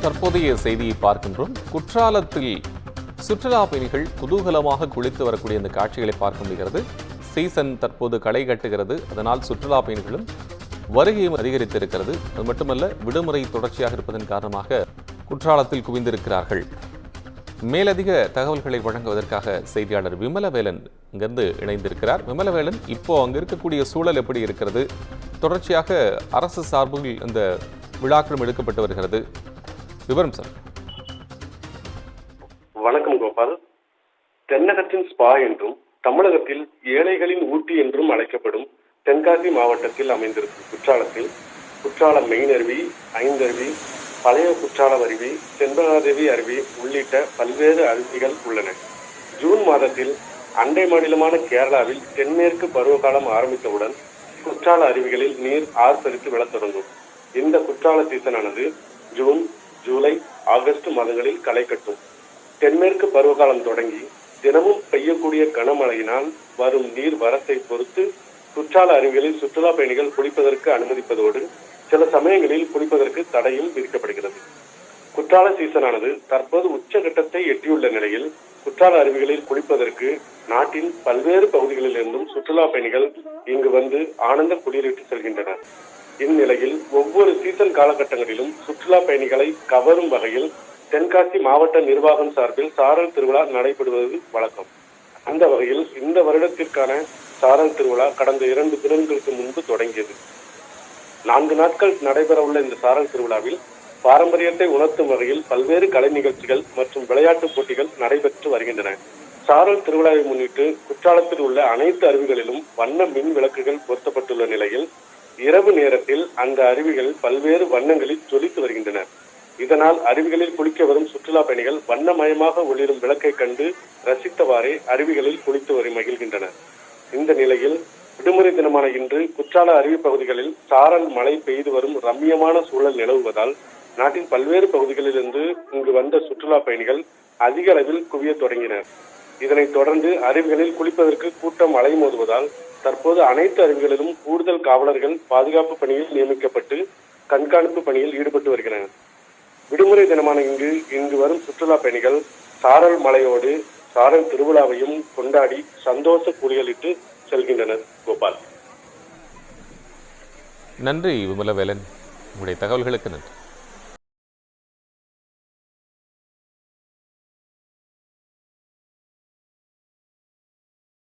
தற்போதைய செய்தியை பார்க்கின்றோம். குற்றாலத்தில் சுற்றுலா பயணிகள் குதூகலமாக குளித்து வரக்கூடிய இந்த காட்சிகளை பார்க்க முடிகிறது. சீசன் தற்போது களை கட்டுகிறது. அதனால் சுற்றுலா பயணிகளும் வருகையும் அதிகரித்திருக்கிறது. அது மட்டுமல்ல, விடுமுறை தொடர்ச்சியாக இருப்பதன் காரணமாக குற்றாலத்தில் குவிந்திருக்கிறார்கள். மேலதிக தகவல்களை வழங்குவதற்காக செய்தியாளர் விமலவேலன் இங்கிருந்து இணைந்திருக்கிறார். விமலவேலன், இப்போ அங்க இருக்கக்கூடிய சூழல் எப்படி இருக்கிறது? தொடர்ச்சியாக அரசு சார்பில் இந்த விழாக்களும் எடுக்கப்பட்டு வருகிறது. விவரம் சார். வணக்கம் கோபால். தென்னகத்தின் ஸ்பா என்றும் தமிழகத்தில் ஏழைகளின் ஊட்டி என்றும் அழைக்கப்படும் தென்காசி மாவட்டத்தில் அமைந்திருக்கும் குற்றாலத்தில் குற்றாலம் மெயின் அருவி, ஐந்தருவி, பழைய குற்றாலம் அருவி, செண்பகாதேவி அருவி உள்ளிட்ட பல்வேறு அருவிகள் உள்ளன. ஜூன் மாதத்தில் அண்டை மாநிலமான கேரளாவில் தென்மேற்கு பருவகாலம் ஆரம்பித்தவுடன் குற்றால அருவிகளில் நீர் ஆர்ப்பரித்து விழத் தொடங்கும். இந்த குற்றால சீசனானது ஜூன், ஜூலை, ஆகஸ்ட் மாதங்களில் களை கட்டும். தென்மேற்கு பருவகாலம் தொடங்கி தினமும் பெய்யக்கூடிய கனமழையினால் வரும் நீர் வரத்தை பொறுத்து குற்றால அருவிகளில் சுற்றுலா பயணிகள் குளிப்பதற்கு அனுமதிப்பதோடு சில சமயங்களில் குளிப்பதற்கு தடையும் விதிக்கப்படுகிறது. குற்றால சீசனானது தற்போது உச்சகட்டத்தை எட்டியுள்ள நிலையில் குற்றால அருவிகளில் குளிப்பதற்கு நாட்டின் பல்வேறு பகுதிகளில் இருந்தும் சுற்றுலா பயணிகள் இங்கு வந்து ஆனந்த குளிரிட்டு செல்கின்றனர். இந்நிலையில் ஒவ்வொரு சீசன் காலகட்டங்களிலும் சுற்றுலா பயணிகளை கவரும் வகையில் தென்காசி மாவட்ட நிர்வாகம் சார்பில் சாரல் திருவிழா நடைபெறுவது வழக்கம். அந்த வகையில் இந்த வருடத்திற்கான சாரல் திருவிழா கடந்த 2 தினங்களுக்கு முன்பு தொடங்கியது. 4 நாட்கள் நடைபெறவுள்ள இந்த சாரல் திருவிழாவில் பாரம்பரியத்தை உணர்த்தும் வகையில் பல்வேறு கலை நிகழ்ச்சிகள் மற்றும் விளையாட்டுப் போட்டிகள் நடைபெற்று வருகின்றன. சாரல் திருவிழாவை முன்னிட்டு குற்றாலத்தில் உள்ள அனைத்து அருவிகளிலும் வண்ண மின் விளக்குகள் பொருத்தப்பட்டுள்ள நிலையில் இரவு நேரத்தில் அந்த அருவிகள் பல்வேறு வண்ணங்களில் ஜொலித்து வருகின்றன. இதனால் அருவிகளில் குளிக்க வரும் சுற்றுலா பயணிகள் வண்ணமயமாக ஒளிரும் விளக்கை கண்டு ரசித்தவாறே அருவிகளில் குளித்து மகிழ்கின்றனர். இந்த நிலையில் விடுமுறை தினமான இன்று குற்றால அருவி பகுதிகளில் சாரல் மழை பெய்து வரும் ரம்மியமான சூழல் நிலவுவதால் நாட்டின் பல்வேறு பகுதிகளிலிருந்து இங்கு வந்த சுற்றுலா பயணிகள் அதிக அளவில் குவிய தொடங்கினர். இதனைத் தொடர்ந்து அருவிகளில் குளிப்பதற்கு கூட்டம் அலைமோதுவதால் தற்போது அனைத்து அருவிகளிலும் கூடுதல் காவலர்கள் பாதுகாப்பு பணியில் நியமிக்கப்பட்டு கண்காணிப்பு பணியில் ஈடுபட்டு வருகின்றனர். விடுமுறை தினமான இங்கு வரும் சுற்றுலா பயணிகள் சாரல் மலையோடு சாரல் திருவிழாவையும் கொண்டாடி சந்தோஷ குளியலிட்டு செல்கின்றனர். கோபால், நன்றி விமலவேலன், உங்களுடைய தகவல்களுக்கு நன்றி.